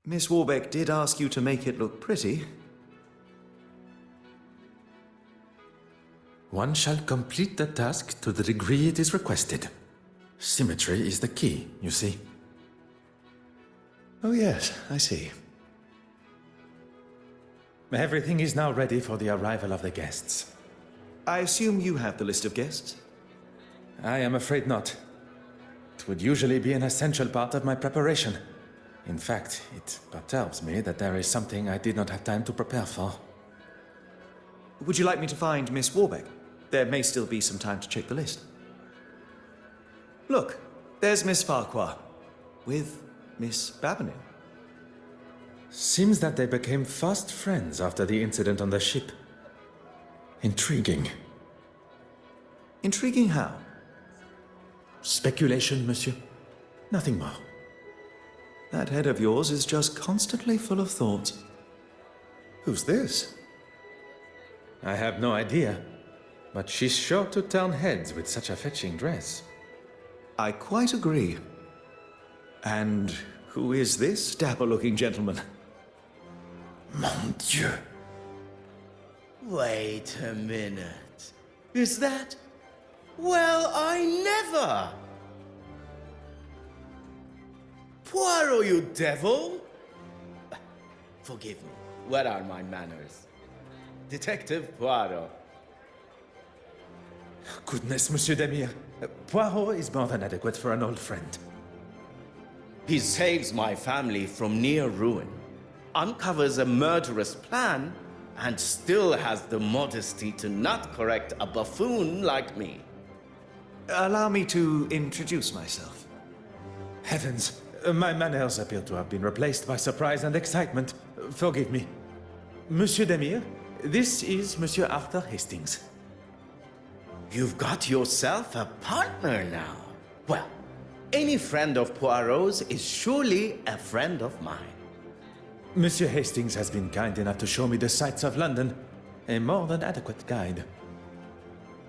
Miss Warbeck did ask you to make it look pretty. One shall complete the task to the degree it is requested. Symmetry is the key, you see. Oh yes, I see. Everything is now ready for the arrival of the guests. I assume you have the list of guests? I am afraid not. It would usually be an essential part of my preparation. In fact, it perturbs me that there is something I did not have time to prepare for. Would you like me to find Miss Warbeck? There may still be some time to check the list. Look, there's Miss Farquhar, with Miss Babinin. Seems that they became fast friends after the incident on the ship. Intriguing. Intriguing how? Speculation, monsieur. Nothing more. That head of yours is just constantly full of thoughts. Who's this? I have no idea, but she's sure to turn heads with such a fetching dress. I quite agree. And who is this dapper-looking gentleman? Mon Dieu. Wait a minute. Is that... Well, I never! Poirot, you devil! Forgive me. What are my manners? Detective Poirot. Goodness, Monsieur Demire. Poirot is more than adequate for an old friend. He saves my family from near ruin, uncovers a murderous plan, and still has the modesty to not correct a buffoon like me. Allow me to introduce myself. Heavens, my manners appear to have been replaced by surprise and excitement. Forgive me. Monsieur Demire, this is Monsieur Arthur Hastings. You've got yourself a partner now. Well, any friend of Poirot's is surely a friend of mine. Monsieur Hastings has been kind enough to show me the sights of London. A more than adequate guide.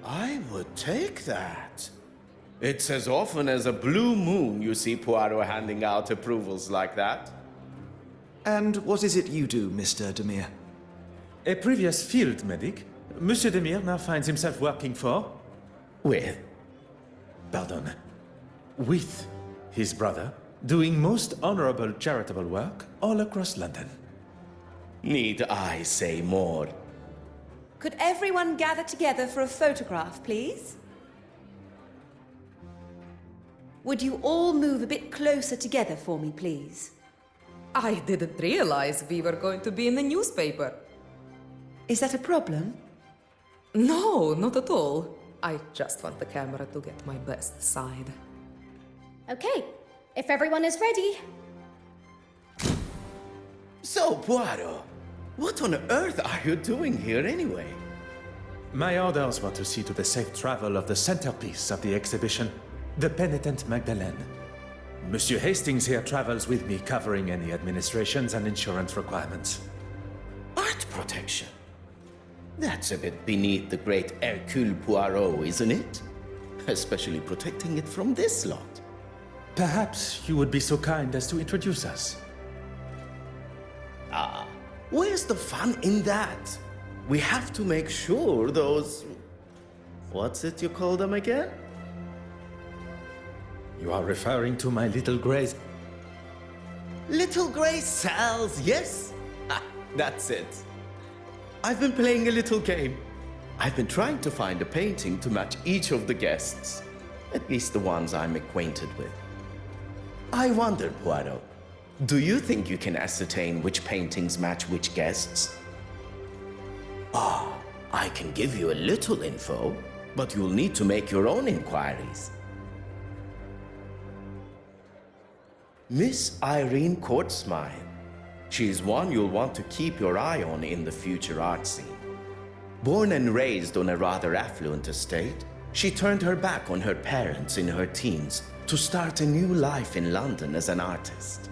I would take that. It's as often as a blue moon you see Poirot handing out approvals like that. And what is it you do, Mr. Demire? A previous field medic, Monsieur Demire now finds himself working for... With? Pardon. With his brother, doing most honorable charitable work all across London. Need I say more? Could everyone gather together for a photograph, please? Would you all move a bit closer together for me, please? I didn't realize we were going to be in the newspaper. Is that a problem? No, not at all. I just want the camera to get my best side. Okay, if everyone is ready. So, Poirot, what on earth are you doing here anyway? My orders were to see to the safe travel of the centerpiece of the exhibition, the penitent Magdalene. Monsieur Hastings here travels with me, covering any administrations and insurance requirements. Art protection? That's a bit beneath the great Hercule Poirot, isn't it? Especially protecting it from this lot. Perhaps you would be so kind as to introduce us. Ah, where's the fun in that? We have to make sure those... What's it you call them again? You are referring to my little grays. Little grey cells, yes? Ah, that's it. I've been playing a little game. I've been trying to find a painting to match each of the guests. At least the ones I'm acquainted with. I wonder, Poirot, do you think you can ascertain which paintings match which guests? Ah, I can give you a little info, but you'll need to make your own inquiries. Miss Irene Courtsmile. She's one you'll want to keep your eye on in the future art scene. Born and raised on a rather affluent estate, She turned her back on her parents in her teens to start a new life in London as an artist.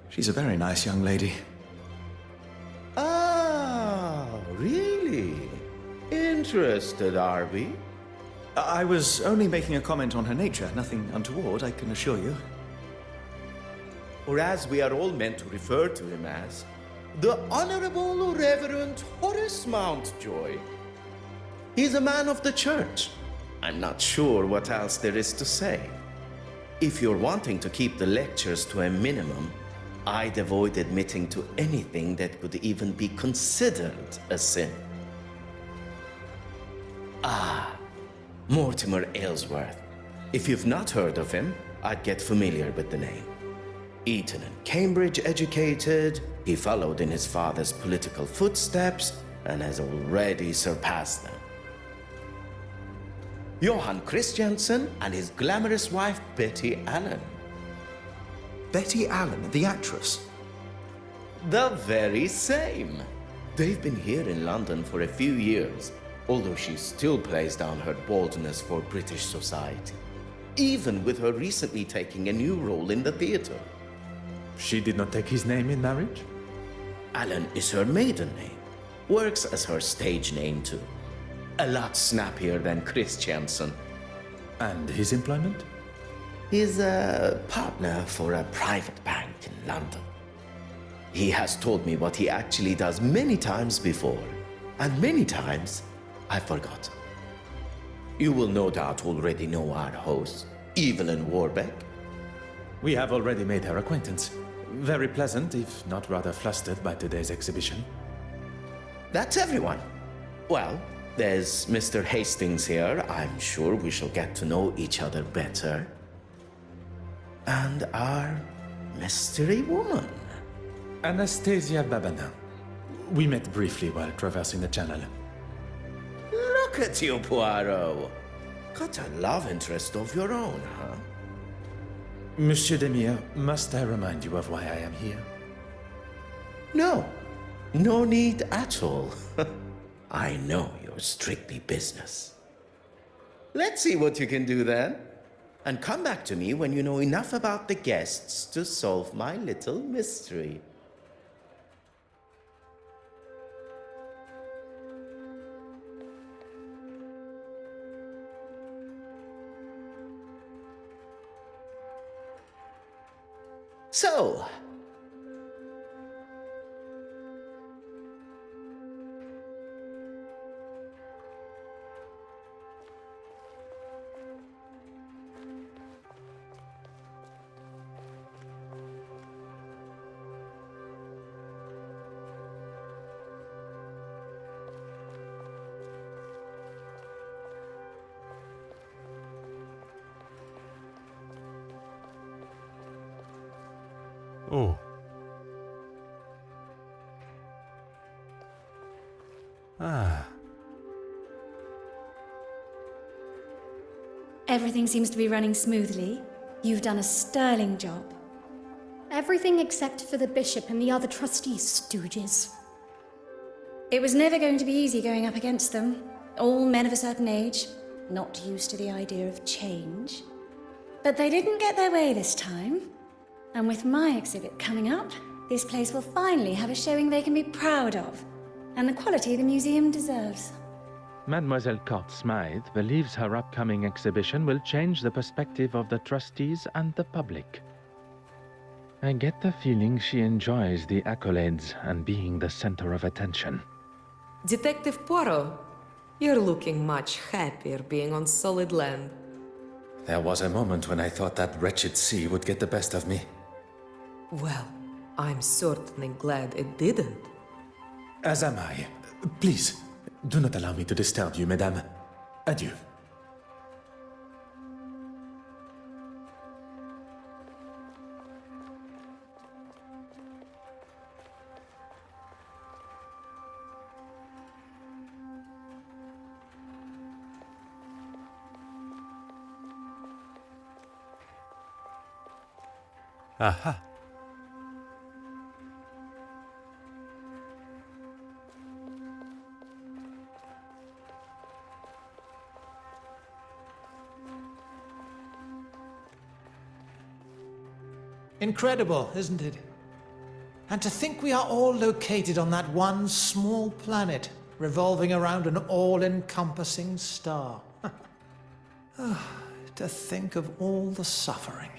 She's a very nice young lady. Ah, really? Interested, are we? I was only making a comment on her nature, nothing untoward, I can assure you. Or as we are all meant to refer to him as, the Honorable Reverend Horace Mountjoy. He's a man of the church. I'm not sure what else there is to say. If you're wanting to keep the lectures to a minimum, I'd avoid admitting to anything that could even be considered a sin. Ah, Mortimer Aylesworth. If you've not heard of him, I'd get familiar with the name. Eton and Cambridge educated, he followed in his father's political footsteps and has already surpassed them. Johann Christiansen and his glamorous wife Betty Allen. Betty Allen, the actress. The very same. They've been here in London for a few years, although she still plays down her baldness for British society, even with her recently taking a new role in the theatre. She did not take his name in marriage? Allen is her maiden name. Works as her stage name too. A lot snappier than Christiansen. And his employment? He's a partner for a private bank in London. He has told me what he actually does many times before, and many times I forgot. You will no doubt already know our host, Evelyn Warbeck. We have already made her acquaintance. Very pleasant, if not rather flustered by today's exhibition. That's everyone. Well, there's Mr. Hastings here. I'm sure we shall get to know each other better. And our mystery woman. Anastasia Babana. We met briefly while traversing the channel. Look at you, Poirot. Got a love interest of your own, huh? Monsieur Demire, must I remind you of why I am here? No. No need at all. I know you're strictly business. Let's see what you can do then. And come back to me when you know enough about the guests to solve my little mystery. So, Oh. Ah. Everything seems to be running smoothly. You've done a sterling job. Everything except for the bishop and the other trustees, stooges. It was never going to be easy going up against them. All men of a certain age, not used to the idea of change. But they didn't get their way this time. And with my exhibit coming up, this place will finally have a showing they can be proud of, and the quality the museum deserves. Mademoiselle Court Smythe believes her upcoming exhibition will change the perspective of the trustees and the public. I get the feeling she enjoys the accolades and being the center of attention. Detective Poirot, you're looking much happier being on solid land. There was a moment when I thought that wretched sea would get the best of me. Well, I'm certainly glad it didn't. As am I. Please, do not allow me to disturb you, madame. Adieu. Aha. Incredible, isn't it? And to think we are all located on that one small planet, revolving around an all-encompassing star. To think of all the suffering.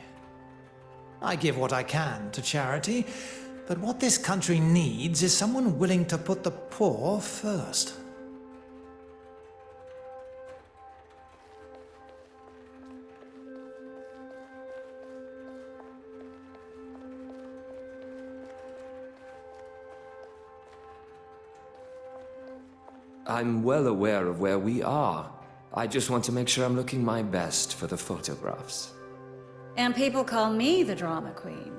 I give what I can to charity, but what this country needs is someone willing to put the poor first. I'm well aware of where we are. I just want to make sure I'm looking my best for the photographs. And people call me the drama queen.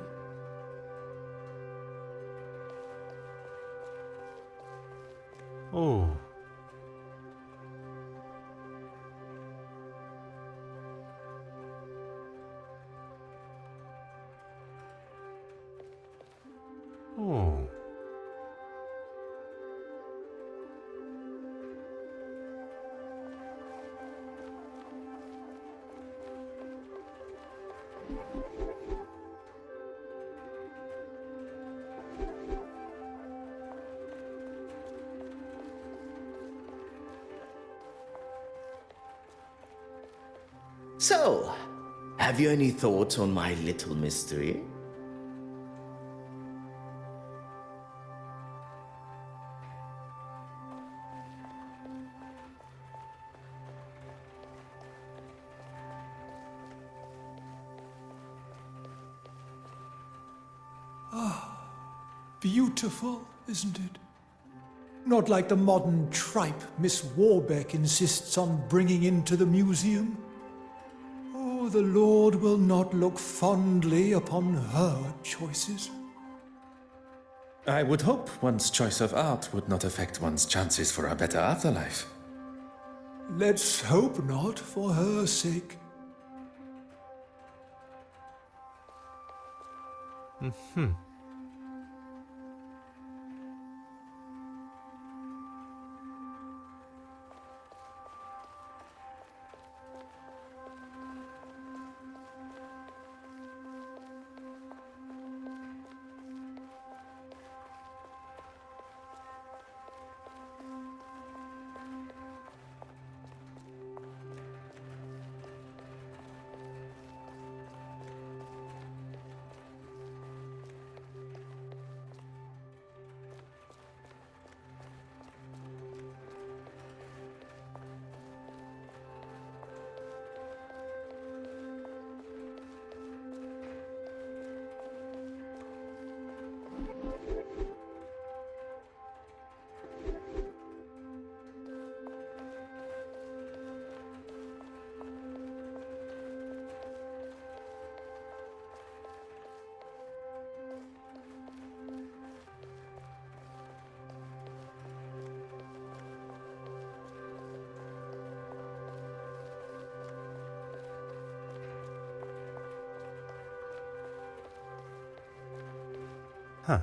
Oh. Oh. So, have you any thoughts on my little mystery? Beautiful, isn't it? Not like the modern tripe Miss Warbeck insists on bringing into the museum. Oh, the Lord will not look fondly upon her choices. I would hope one's choice of art would not affect one's chances for a better afterlife. Let's hope not, for her sake. Huh.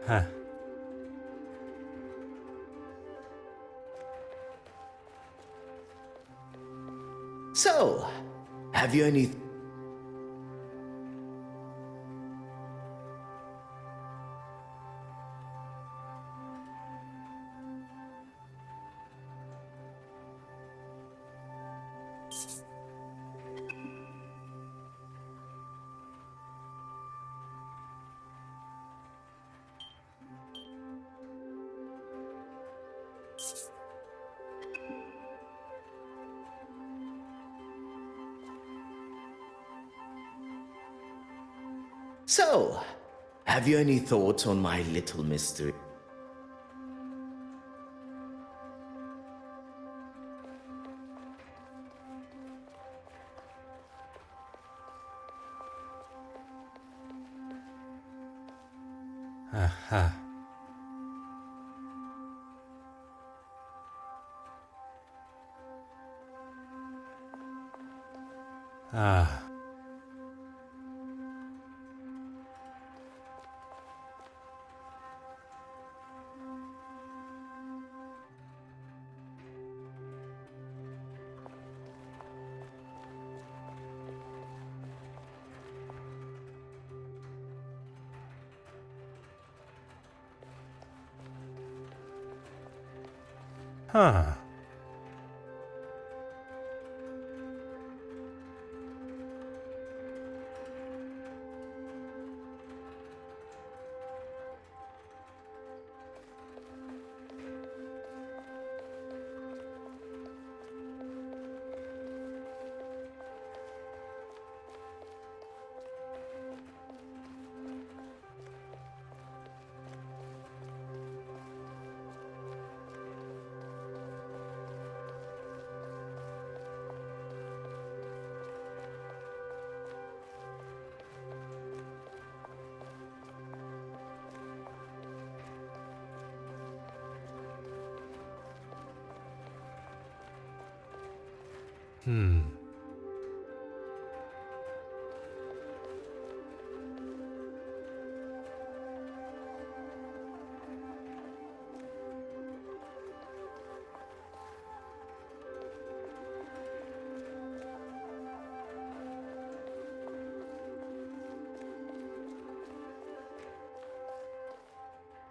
Huh. So, have you any... So, have you any thoughts on my little mystery? Aha. Ah. Huh.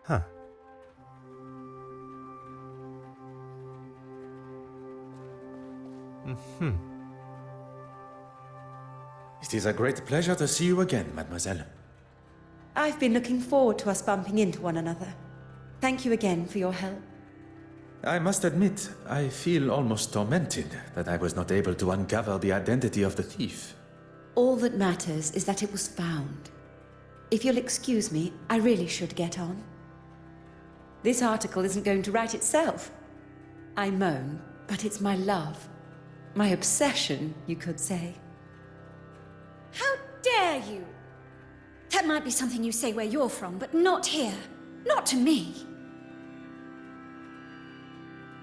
Huh. It is a great pleasure to see you again, mademoiselle. I've been looking forward to us bumping into one another. Thank you again for your help. I must admit, I feel almost tormented that I was not able to uncover the identity of the thief. All that matters is that it was found. If you'll excuse me, I really should get on. This article isn't going to write itself. I moan, but it's my love. My obsession, you could say. How dare you? That might be something you say where you're from, but not here. Not to me.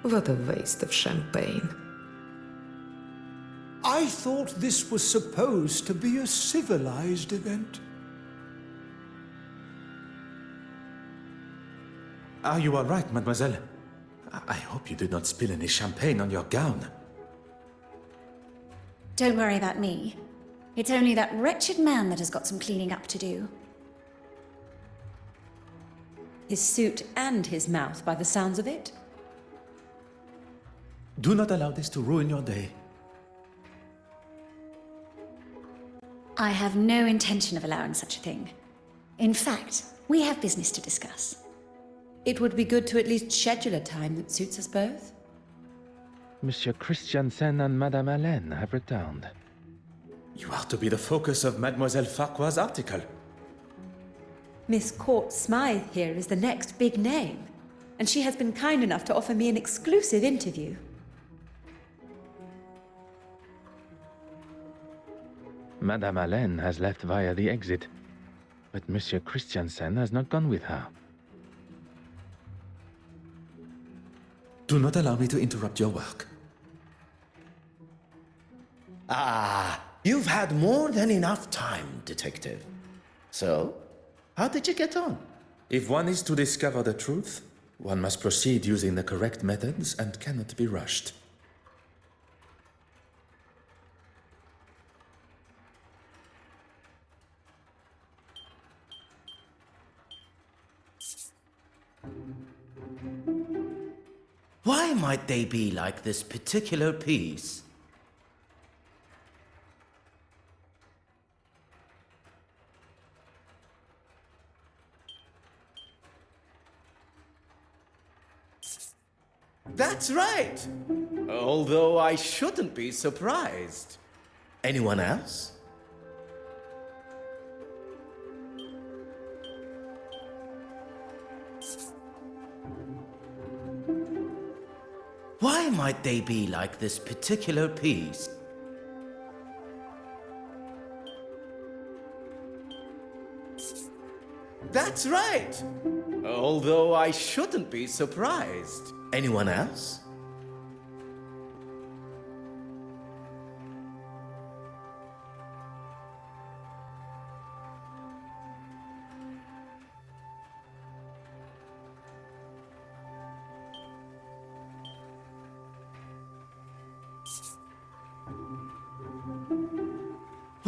What a waste of champagne. I thought this was supposed to be a civilized event. Are you all right, mademoiselle? I hope you did not spill any champagne on your gown. Don't worry about me. It's only that wretched man that has got some cleaning up to do. His suit and his mouth, by the sounds of it. Do not allow this to ruin your day. I have no intention of allowing such a thing. In fact, we have business to discuss. It would be good to at least schedule a time that suits us both. Monsieur Christiansen and Madame Hélène have returned. You are to be the focus of Mademoiselle Farquhar's article. Miss Court Smythe here is the next big name, and she has been kind enough to offer me an exclusive interview. Madame Hélène has left via the exit, but Monsieur Christiansen has not gone with her. Do not allow me to interrupt your work. Ah, you've had more than enough time, Detective. So, how did you get on? If one is to discover the truth, one must proceed using the correct methods and cannot be rushed. Why might they be like this particular piece? That's right! Although I shouldn't be surprised. Anyone else? Why might they be like this particular piece? That's right! Although I shouldn't be surprised. Anyone else?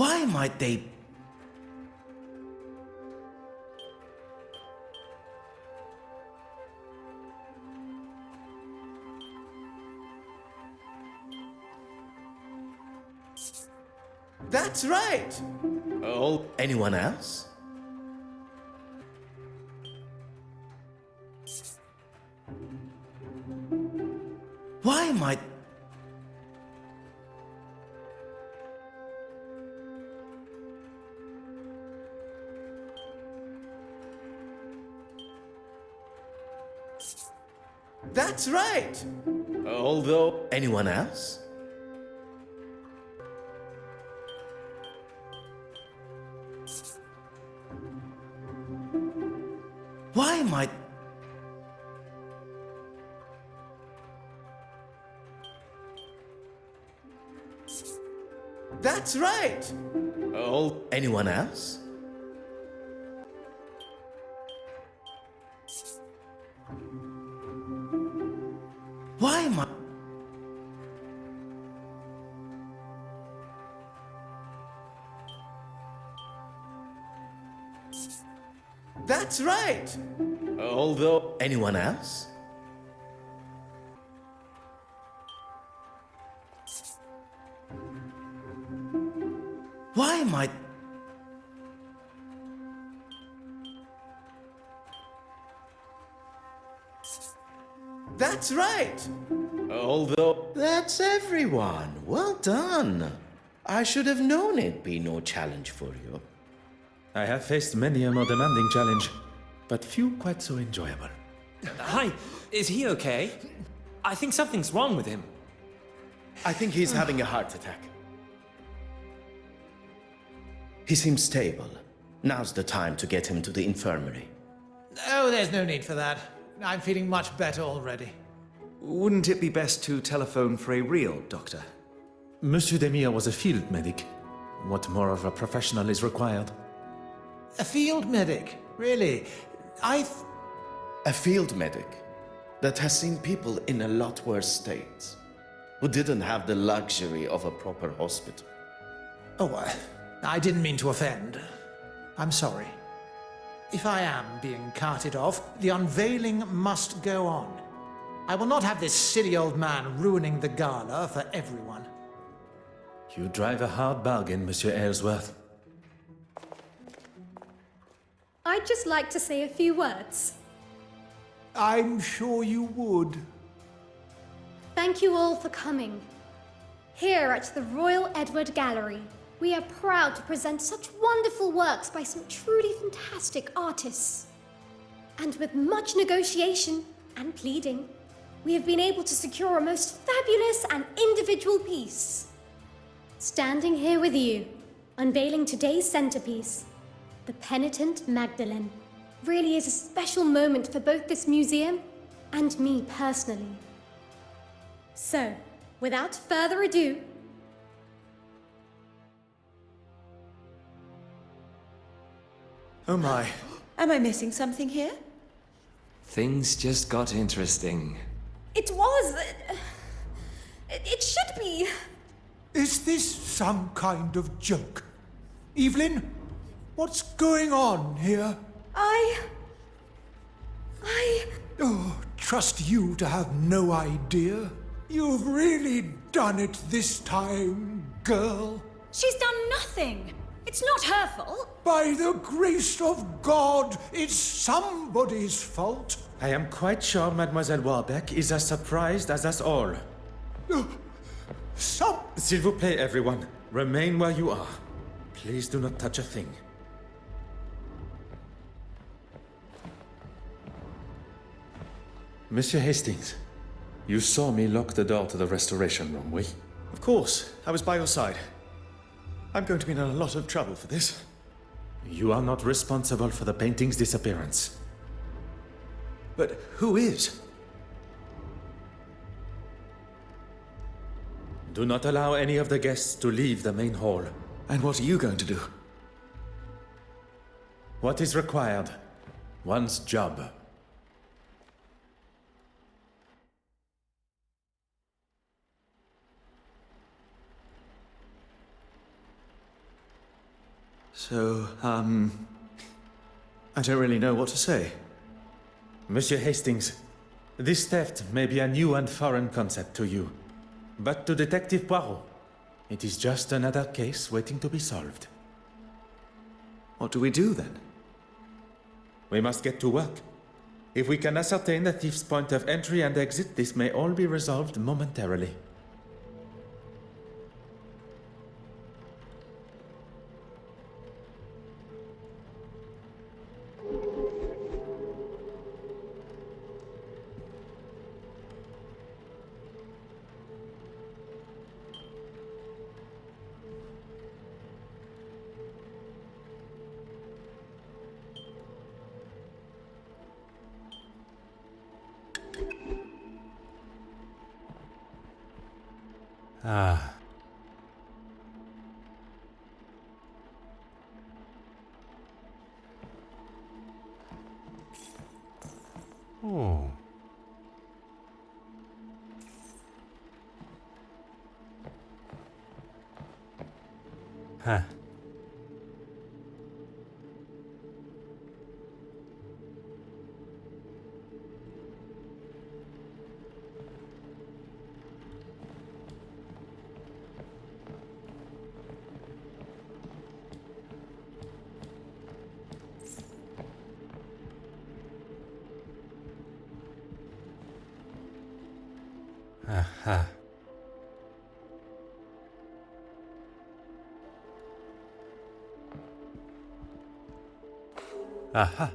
Why might they... That's right! Oh, anyone else? Why might... That's right! Although... Anyone else? Why might... That's right! Oh, anyone else? Why am I... That's right! Although... Anyone else? Why am I... That's right! Although... That's everyone. Well done. I should have known it'd be no challenge for you. I have faced many a more demanding challenge, but few quite so enjoyable. Hi, is he okay? I think something's wrong with him. I think he's having a heart attack. He seems stable. Now's the time to get him to the infirmary. Oh, there's no need for that. I'm feeling much better already. Wouldn't it be best to telephone for a real doctor? Monsieur Demire was a field medic. What more of a professional is required? A field medic? Really? A field medic that has seen people in a lot worse states, who didn't have the luxury of a proper hospital. Oh, I didn't mean to offend. I'm sorry. If I am being carted off, the unveiling must go on. I will not have this silly old man ruining the gala for everyone. You drive a hard bargain, Monsieur Aylesworth. I'd just like to say a few words. I'm sure you would. Thank you all for coming. Here at the Royal Edward Gallery, we are proud to present such wonderful works by some truly fantastic artists. And with much negotiation and pleading, we have been able to secure a most fabulous and individual piece. Standing here with you, unveiling today's centerpiece, the Penitent Magdalene, really is a special moment for both this museum and me personally. So, without further ado, Oh my. Am I missing something here? Things just got interesting. it was... It should be. Is this some kind of joke? Evelyn, what's going on here? Oh, trust you to have no idea. You've really done it this time, girl. She's done nothing. It's not her fault. By the grace of God, it's somebody's fault. I am quite sure Mademoiselle Warbeck is as surprised as us all. S'il vous plaît, everyone. Remain where you are. Please do not touch a thing. Monsieur Hastings, you saw me lock the door to the restoration room, oui? Of course, I was by your side. I'm going to be in a lot of trouble for this. You are not responsible for the painting's disappearance. But who is? Do not allow any of the guests to leave the main hall. And what are you going to do? What is required? One's job. So, I don't really know what to say. Monsieur Hastings, this theft may be a new and foreign concept to you. But to Detective Poirot, it is just another case waiting to be solved. What do we do then? We must get to work. If we can ascertain the thief's point of entry and exit, this may all be resolved momentarily. Ah. Oh. Huh. Aha. Aha.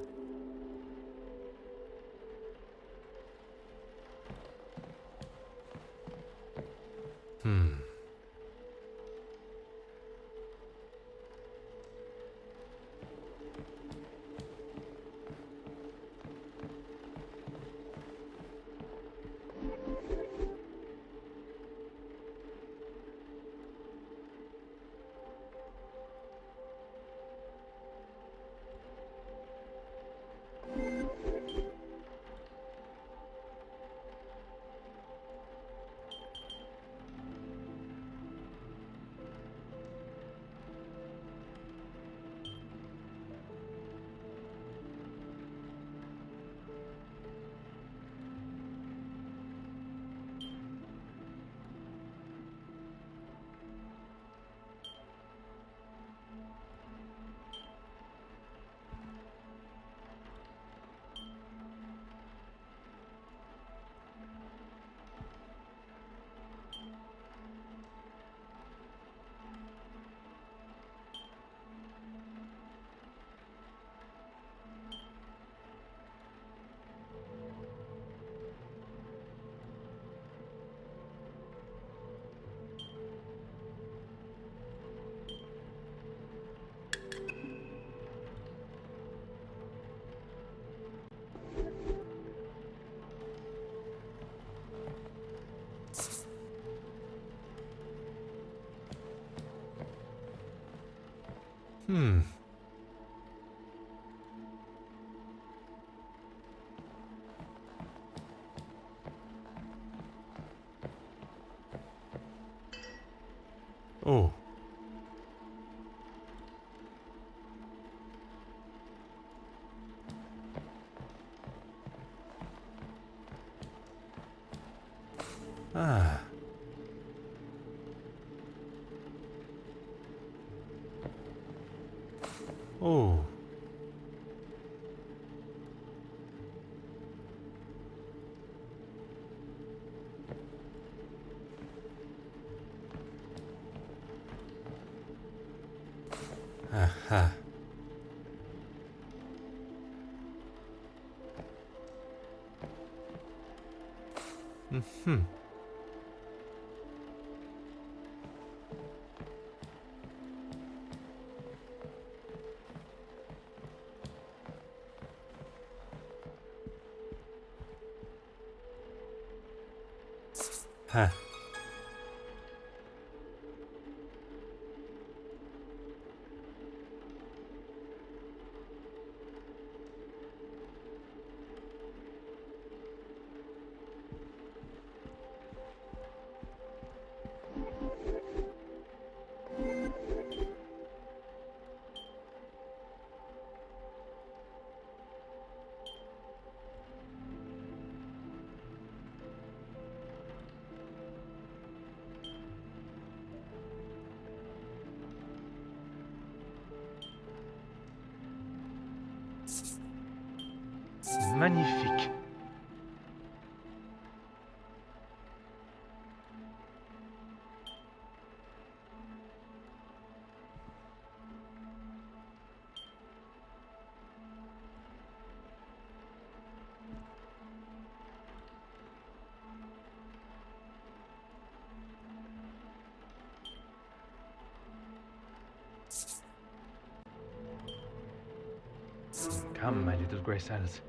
Oh. Ah. Oh. Aha. Mm-hmm. Huh. magnifique. Come, my little grey cells.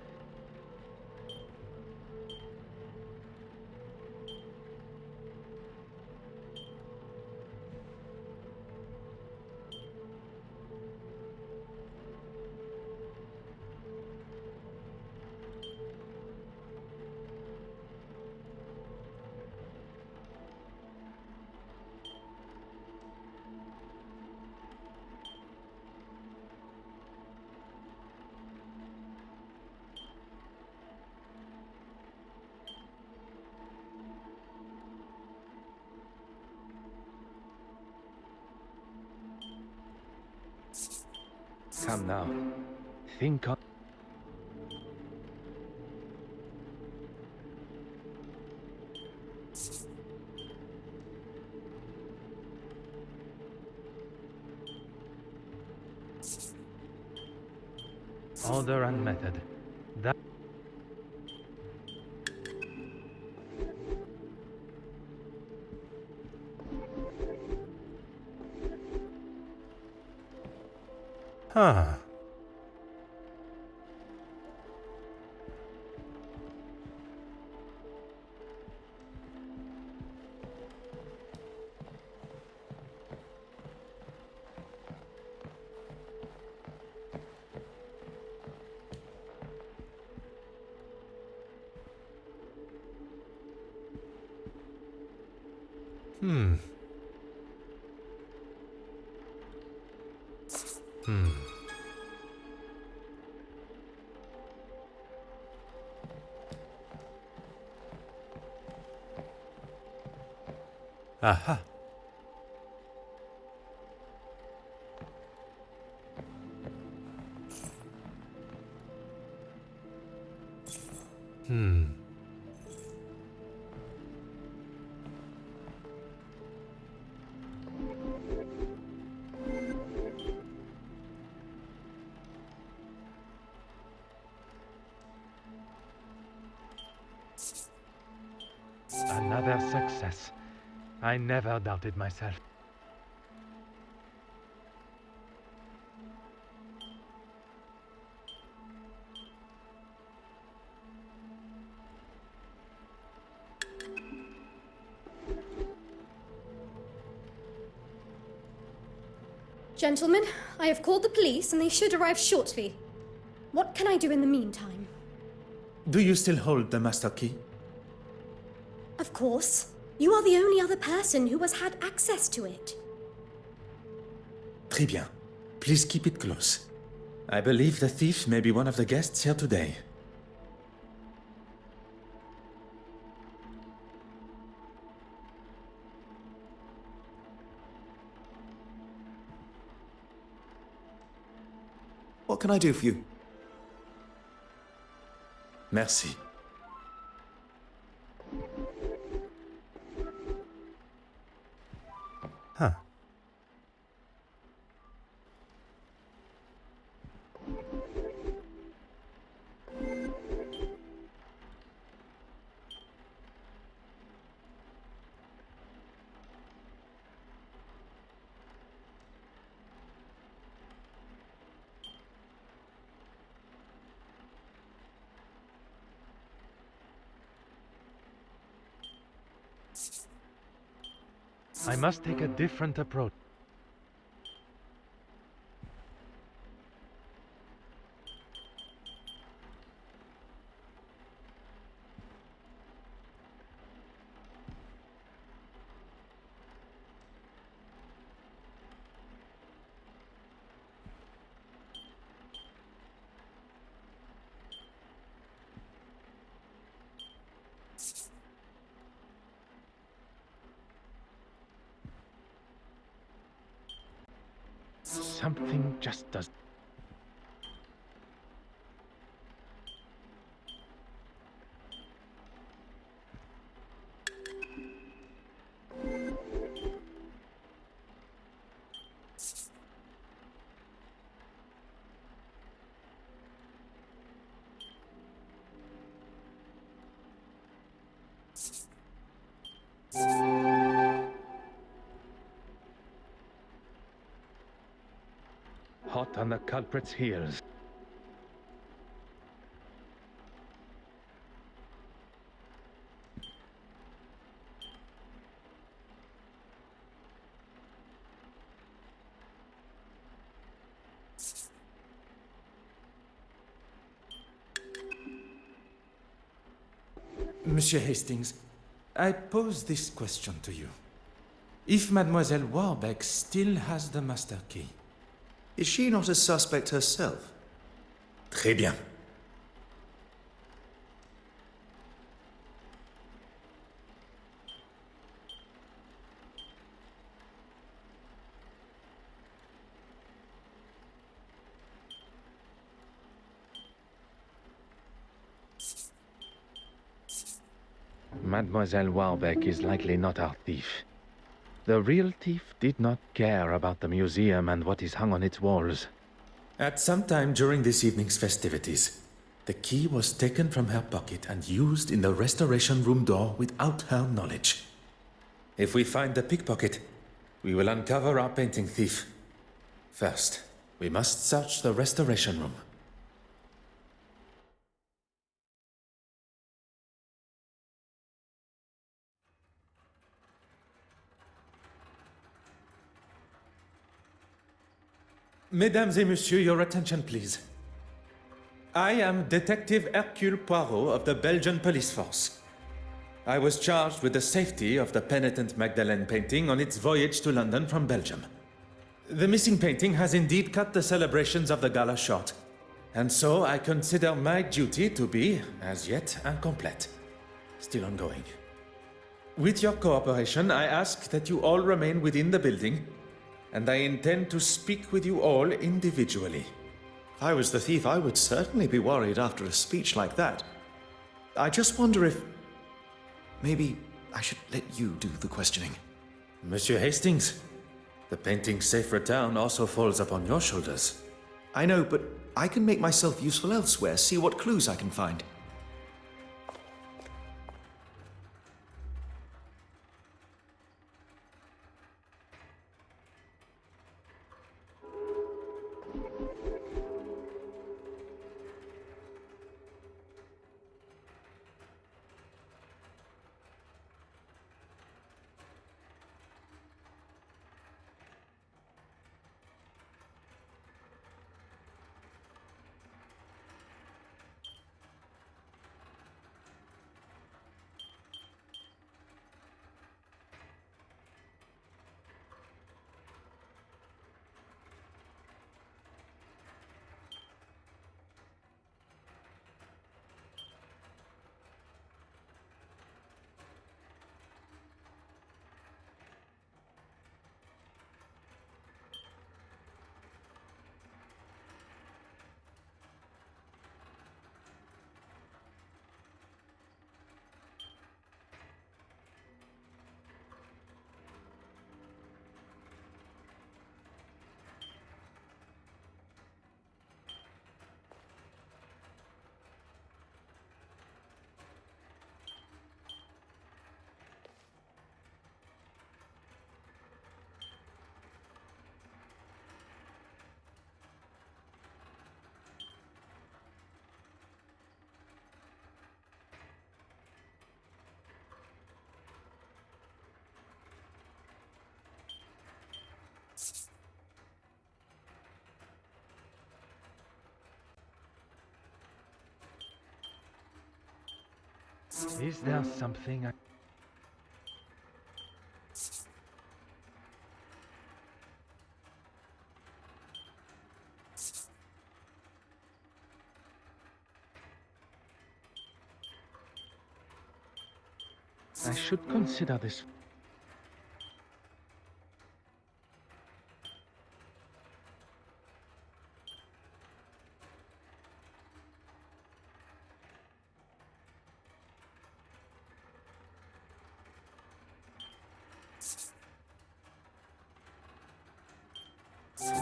Come now. Think of... Order and method. That... Huh. Hmm. Hmm. Aha. Hmm. Another success. I never doubted myself. Gentlemen, I have called the police and they should arrive shortly. What can I do in the meantime? Do you still hold the master key? Of course. You are the only other person who has had access to it. Très bien. Please keep it close. I believe the thief may be one of the guests here today. What can I do for you? Merci. Huh. I must take a different approach. Something just does. hot on the culprit's heels. Monsieur Hastings, I pose this question to you. If Mademoiselle Warbeck still has the master key... Is she not a suspect herself? Très bien. Mademoiselle Warbeck is likely not our thief. The real thief did not care about the museum and what is hung on its walls. At some time during this evening's festivities, the key was taken from her pocket and used in the restoration room door without her knowledge. If we find the pickpocket, we will uncover our painting thief. First, we must search the restoration room. Mesdames et messieurs, your attention, please. I am Detective Hercule Poirot of the Belgian police force. I was charged with the safety of the penitent Magdalene painting on its voyage to London from Belgium. The missing painting has indeed cut the celebrations of the gala short, and so I consider my duty to be, as yet, incomplete. Still ongoing. With your cooperation, I ask that you all remain within the building, and I intend to speak with you all individually. If I was the thief, I would certainly be worried after a speech like that. I just wonder if... maybe I should let you do the questioning. Monsieur Hastings, the painting's safe return also falls upon your shoulders. I know, but I can make myself useful elsewhere, see what clues I can find. Is there something I... I should consider this.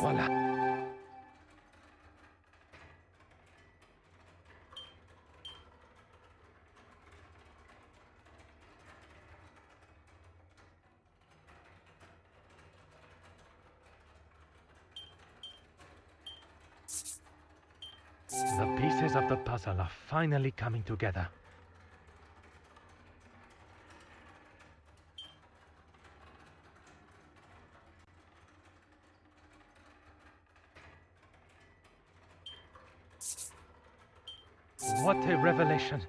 Voilà. The pieces of the puzzle are finally coming together. What a revelation!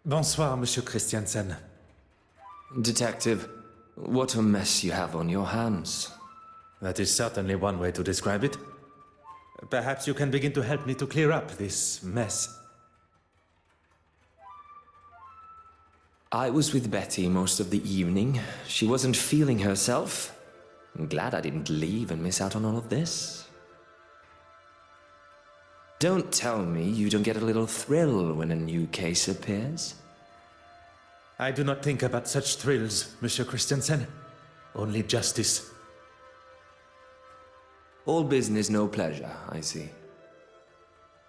Bonsoir, Monsieur Christiansen. Detective, what a mess you have on your hands. That is certainly one way to describe it. Perhaps you can begin to help me to clear up this mess. I was with Betty most of the evening. She wasn't feeling herself. I'm glad I didn't leave and miss out on all of this. Don't tell me you don't get a little thrill when a new case appears. I do not think about such thrills, Monsieur Christiansen. Only justice. All business, no pleasure, I see.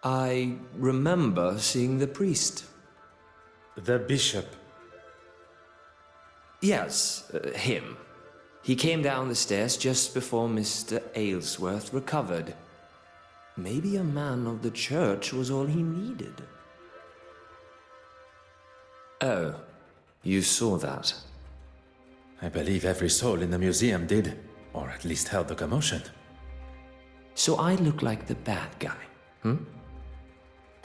I remember seeing the priest. The bishop. Yes, him. He came down the stairs just before Mr. Aylesworth recovered. Maybe a man of the church was all he needed. Oh, you saw that? I believe every soul in the museum did, or at least held the commotion. So I look like the bad guy, hmm?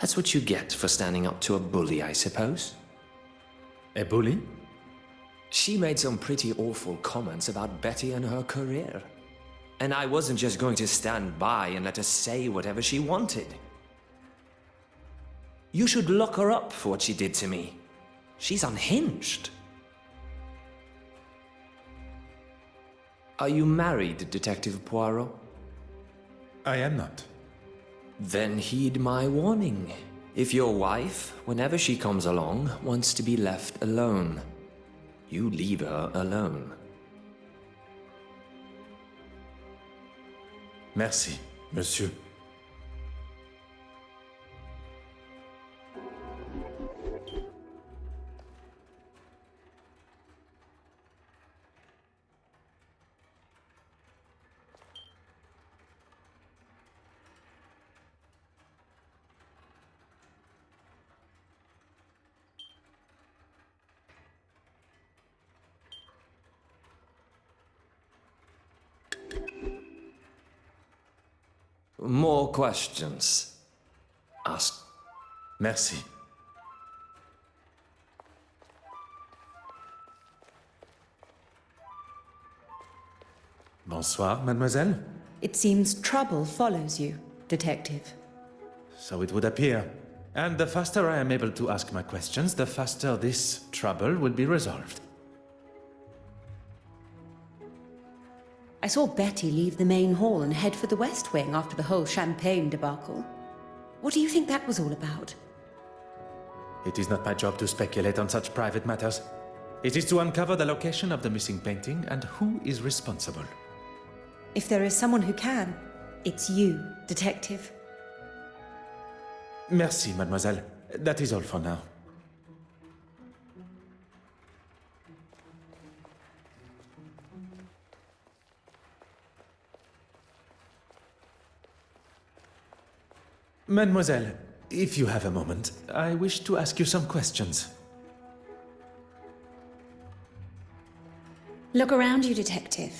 That's what you get for standing up to a bully, I suppose? A bully? She made some pretty awful comments about Betty and her career. And I wasn't just going to stand by and let her say whatever she wanted. You should lock her up for what she did to me. She's unhinged. Are you married, Detective Poirot? I am not. Then heed my warning. If your wife, whenever she comes along, wants to be left alone, you leave her alone. Merci, monsieur. More questions? Ask. Merci. Bonsoir, mademoiselle. It seems trouble follows you, Detective. So it would appear. And the faster I am able to ask my questions, the faster this trouble will be resolved. I saw Betty leave the main hall and head for the West Wing after the whole champagne debacle. What do you think that was all about? It is not my job to speculate on such private matters. It is to uncover the location of the missing painting and who is responsible. If there is someone who can, it's you, Detective. Merci, mademoiselle. That is all for now. Mademoiselle, if you have a moment, I wish to ask you some questions. Look around you, Detective.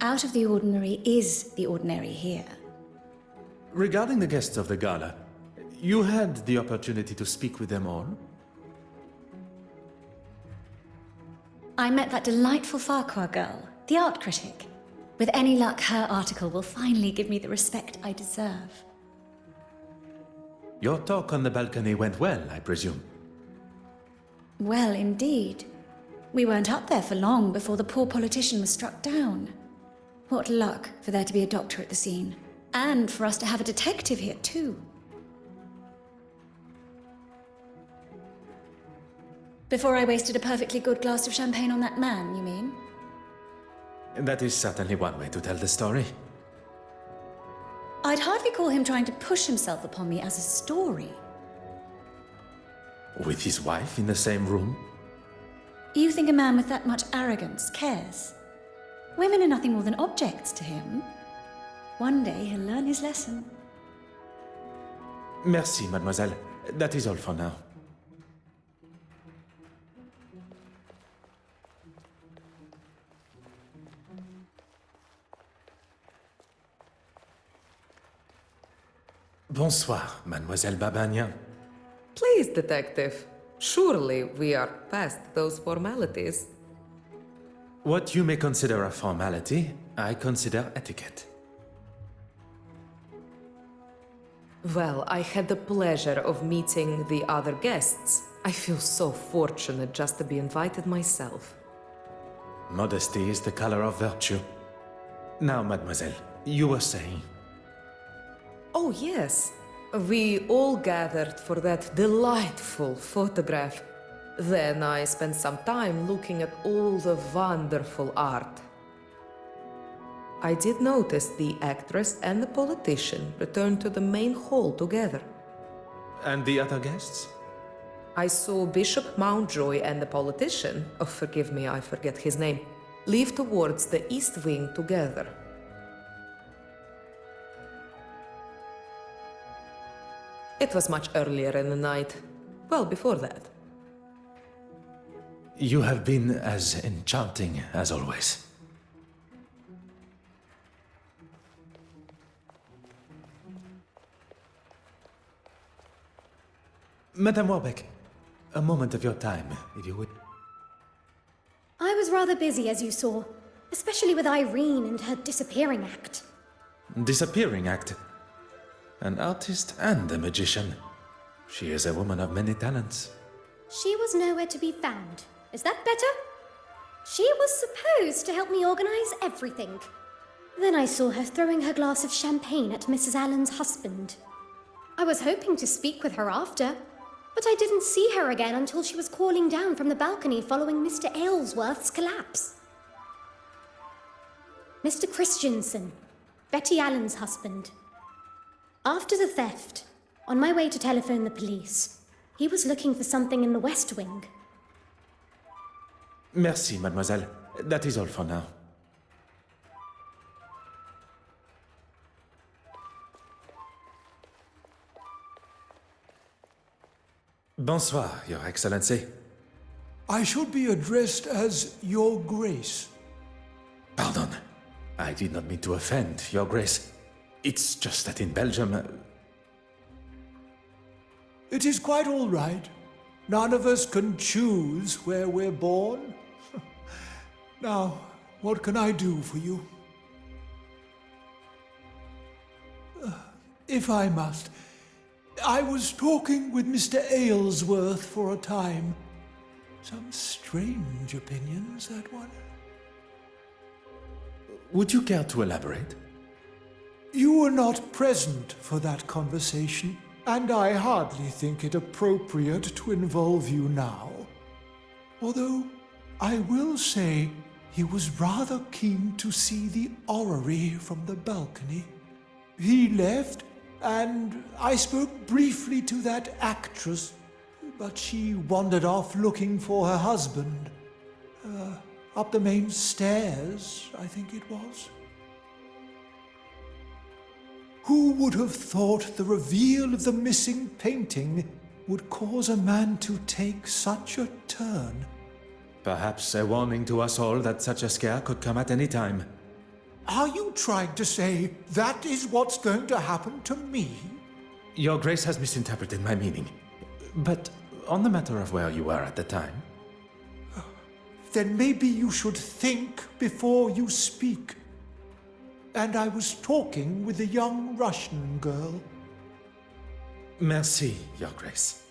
Out of the ordinary is the ordinary here. Regarding the guests of the gala, you had the opportunity to speak with them all? I met that delightful Farquhar girl, the art critic. With any luck, her article will finally give me the respect I deserve. Your talk on the balcony went well, I presume. Well, indeed. We weren't up there for long before the poor politician was struck down. What luck for there to be a doctor at the scene. And for us to have a detective here, too. Before I wasted a perfectly good glass of champagne on that man, you mean? That is certainly one way to tell the story. I'd hardly call him trying to push himself upon me as a story. With his wife in the same room? You think a man with that much arrogance cares? Women are nothing more than objects to him. One day he'll learn his lesson. Merci, mademoiselle. That is all for now. Bonsoir, Mademoiselle Babagnan. Please, detective. Surely we are past those formalities. What you may consider a formality, I consider etiquette. Well, I had the pleasure of meeting the other guests. I feel so fortunate just to be invited myself. Modesty is the color of virtue. Now, mademoiselle, you were saying... Oh, yes. We all gathered for that delightful photograph. Then I spent some time looking at all the wonderful art. I did notice the actress and the politician returned to the main hall together. And the other guests? I saw Bishop Mountjoy and the politician, oh, forgive me, I forget his name, leave towards the east wing together. It was much earlier in the night. Well, before that. You have been as enchanting as always. Madame Warbeck, a moment of your time, if you would. I was rather busy, as you saw, especially with Irene and her disappearing act. Disappearing act? An artist and a magician. She is a woman of many talents. She was nowhere to be found. Is that better? She was supposed to help me organize everything. Then I saw her throwing her glass of champagne at Mrs. Allen's husband. I was hoping to speak with her after, but I didn't see her again until she was calling down from the balcony following Mr. Aylesworth's collapse. Mr. Christiansen, Betty Allen's husband. After the theft, on my way to telephone the police, he was looking for something in the West Wing. Merci, mademoiselle. That is all for now. Bonsoir, Your Excellency. I should be addressed as Your Grace. Pardon. I did not mean to offend, Your Grace. It's just that in Belgium... It is quite all right. None of us can choose where we're born. Now, what can I do for you? If I must, I was talking with Mr. Aylesworth for a time. Some strange opinions, that one. Would you care to elaborate? You were not present for that conversation, and I hardly think it appropriate to involve you now. Although, I will say he was rather keen to see the orrery from the balcony. He left, and I spoke briefly to that actress, but she wandered off looking for her husband. Up the main stairs, I think it was. Who would have thought the reveal of the missing painting would cause a man to take such a turn? Perhaps a warning to us all that such a scare could come at any time. Are you trying to say that is what's going to happen to me? Your Grace has misinterpreted my meaning. But on the matter of where you were at the time... Then maybe you should think before you speak. And I was talking with a young Russian girl. Merci, Your Grace.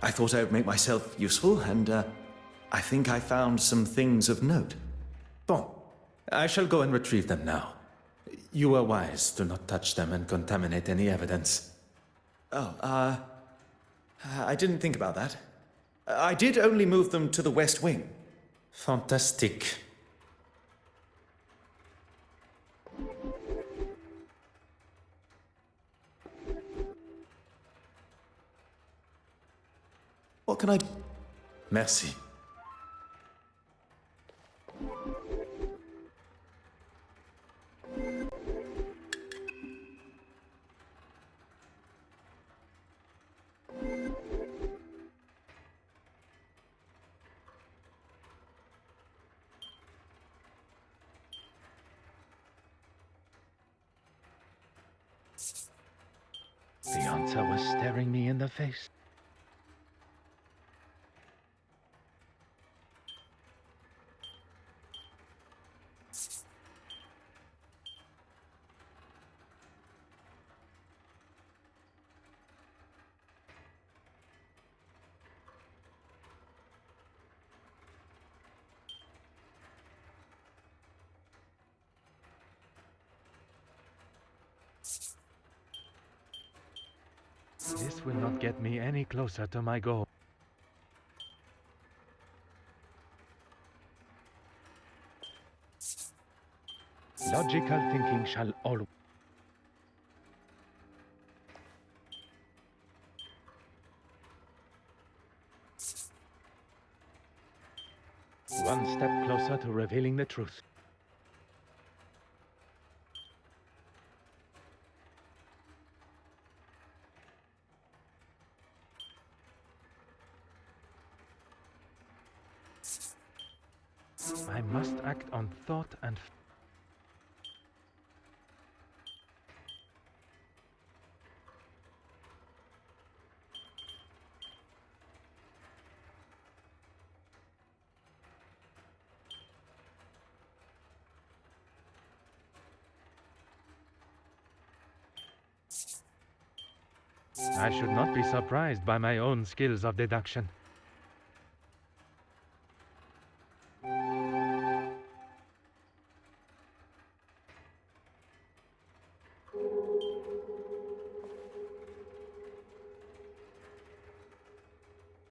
I thought I would make myself useful, and I think I found some things of note. Bon, I shall go and retrieve them now. You were wise to not touch them and contaminate any evidence. Oh, I didn't think about that. I did only move them to the West Wing. Fantastic. What can I... Merci. The answer was staring me in the face. This will not get me any closer to my goal. Logical thinking shall always... One step closer to revealing the truth. I must act on thought and... I should not be surprised by my own skills of deduction.